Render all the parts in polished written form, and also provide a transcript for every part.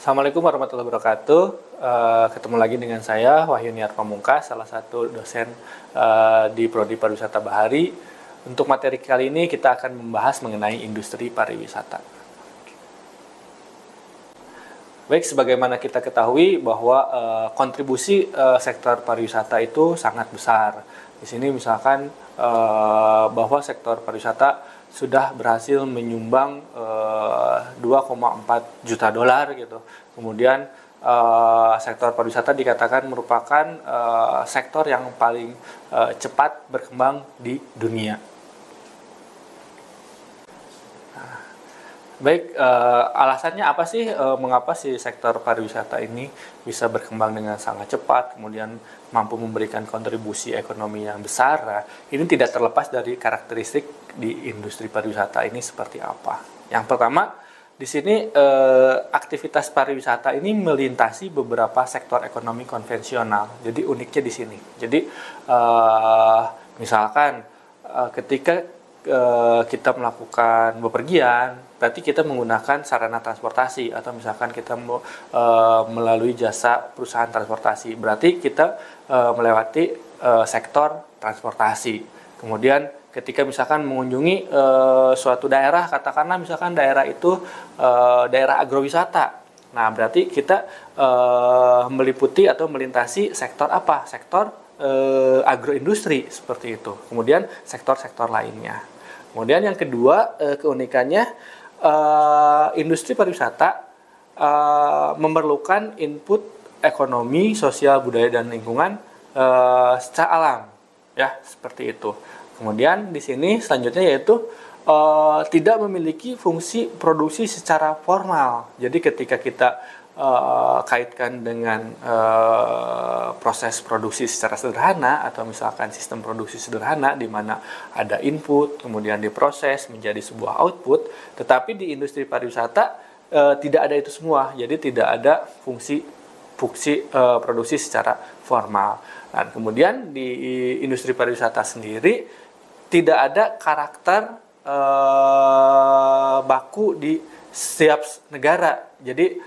Assalamualaikum warahmatullahi wabarakatuh. Ketemu lagi dengan saya Wahyu Niar Pamungkas, salah satu dosen di Prodi Pariwisata Bahari. Untuk materi kali ini kita akan membahas mengenai industri pariwisata. Baik, sebagaimana kita ketahui bahwa kontribusi sektor pariwisata itu sangat besar. Di sini misalkan bahwa sektor pariwisata sudah berhasil menyumbang 2,4 juta dolar gitu. Kemudian sektor pariwisata dikatakan merupakan sektor yang paling cepat berkembang di dunia. Baik, alasannya apa sih mengapa si sektor pariwisata ini bisa berkembang dengan sangat cepat, kemudian mampu memberikan kontribusi ekonomi yang besar? Nah, ini tidak terlepas dari karakteristik di industri pariwisata ini seperti apa. Yang pertama, di sini aktivitas pariwisata ini melintasi beberapa sektor ekonomi konvensional. Jadi uniknya di sini. Jadi misalkan ketika kita melakukan bepergian, berarti kita menggunakan sarana transportasi, atau misalkan kita melalui jasa perusahaan transportasi, berarti kita melewati sektor transportasi. Kemudian ketika misalkan mengunjungi suatu daerah, katakanlah misalkan daerah itu daerah agrowisata, nah berarti kita meliputi atau melintasi sektor apa? Sektor agroindustri seperti itu. Kemudian sektor-sektor lainnya. Kemudian yang kedua, keunikannya industri pariwisata memerlukan input ekonomi, sosial, budaya, dan lingkungan secara alam, ya seperti itu. Kemudian di sini selanjutnya yaitu tidak memiliki fungsi produksi secara formal. Jadi ketika kita kaitkan dengan proses produksi secara sederhana, atau misalkan sistem produksi sederhana di mana ada input kemudian diproses menjadi sebuah output, tetapi di industri pariwisata tidak ada itu semua. Jadi tidak ada fungsi produksi secara formal. Dan kemudian di industri pariwisata sendiri tidak ada karakter baku di setiap negara. Jadi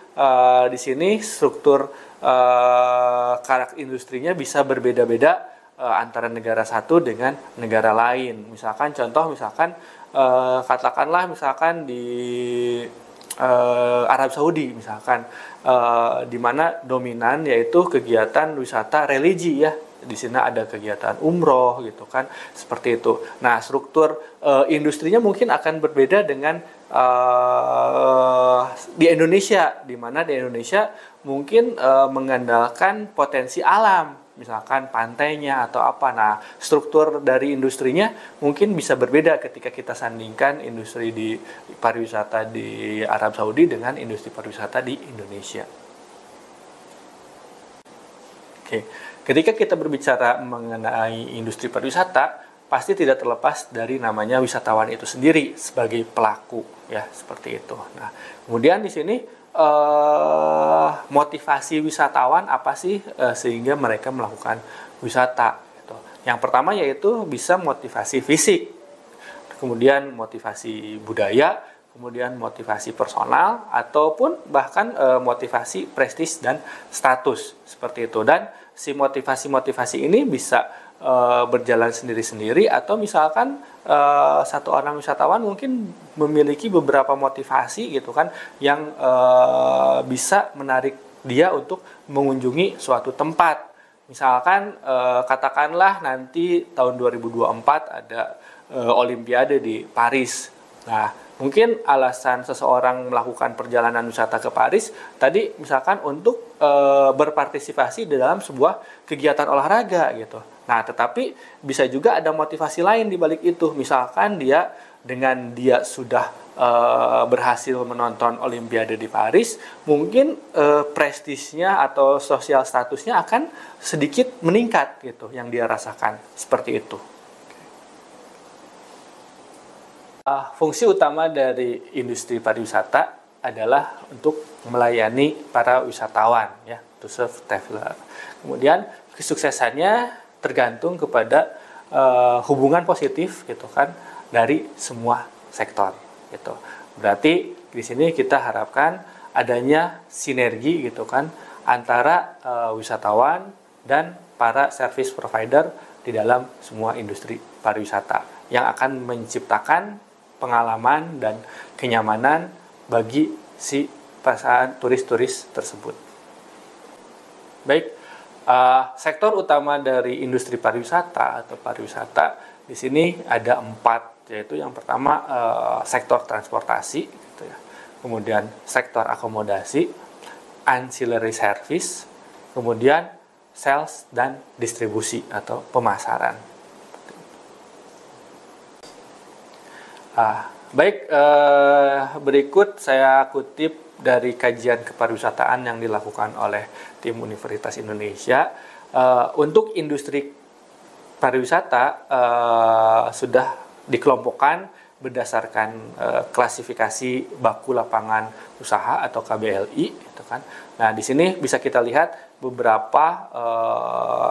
di sini struktur karakter industrinya bisa berbeda-beda antara negara satu dengan negara lain. Misalkan katakanlah misalkan di Arab Saudi misalkan, di mana dominan yaitu kegiatan wisata religi ya. Di sini ada kegiatan umroh gitu kan, seperti itu. Nah, struktur industrinya mungkin akan berbeda dengan di Indonesia, di mana di Indonesia mungkin mengandalkan potensi alam, misalkan pantainya atau apa. Nah, struktur dari industrinya mungkin bisa berbeda ketika kita sandingkan industri di pariwisata di Arab Saudi dengan industri pariwisata di Indonesia. Oke. Ketika kita berbicara mengenai industri pariwisata, pasti tidak terlepas dari namanya wisatawan itu sendiri sebagai pelaku, ya seperti itu. Nah, kemudian di sini motivasi wisatawan apa sih sehingga mereka melakukan wisata? Gitu. Yang pertama yaitu bisa motivasi fisik, kemudian motivasi budaya, kemudian motivasi personal, ataupun bahkan motivasi prestis dan status seperti itu. Dan si motivasi ini bisa berjalan sendiri-sendiri, atau misalkan satu orang wisatawan mungkin memiliki beberapa motivasi gitu kan, yang bisa menarik dia untuk mengunjungi suatu tempat. Misalkan katakanlah nanti tahun 2024 ada Olimpiade di Paris. Nah, mungkin alasan seseorang melakukan perjalanan wisata ke Paris tadi misalkan untuk berpartisipasi di dalam sebuah kegiatan olahraga gitu. Nah, tetapi bisa juga ada motivasi lain di balik itu. Misalkan dia sudah berhasil menonton Olimpiade di Paris, mungkin prestisnya atau sosial statusnya akan sedikit meningkat gitu yang dia rasakan, seperti itu. Fungsi utama dari industri pariwisata adalah untuk melayani para wisatawan, ya, to serve traveler. Kemudian kesuksesannya tergantung kepada hubungan positif, gitu kan, dari semua sektor, gitu. Berarti di sini kita harapkan adanya sinergi gitu kan antara wisatawan dan para service provider di dalam semua industri pariwisata yang akan menciptakan pengalaman dan kenyamanan bagi si pasangan turis-turis tersebut. Baik, sektor utama dari industri pariwisata atau pariwisata di sini ada 4, yaitu yang pertama sektor transportasi, gitu ya. Kemudian sektor akomodasi, ancillary service, kemudian sales dan distribusi atau pemasaran. Baik, berikut saya kutip dari kajian kepariwisataan yang dilakukan oleh tim Universitas Indonesia. Untuk industri pariwisata sudah dikelompokkan berdasarkan klasifikasi baku lapangan usaha atau KBLI, gitu kan. Nah, di sini bisa kita lihat beberapa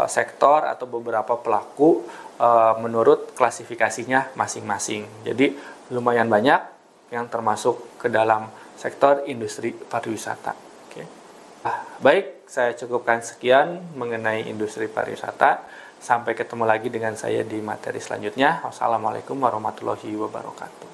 sektor atau beberapa pelaku menurut klasifikasinya masing-masing. Jadi lumayan banyak yang termasuk ke dalam sektor industri pariwisata. Oke. Baik, saya cukupkan sekian mengenai industri pariwisata. Sampai ketemu lagi dengan saya di materi selanjutnya. Wassalamualaikum warahmatullahi wabarakatuh.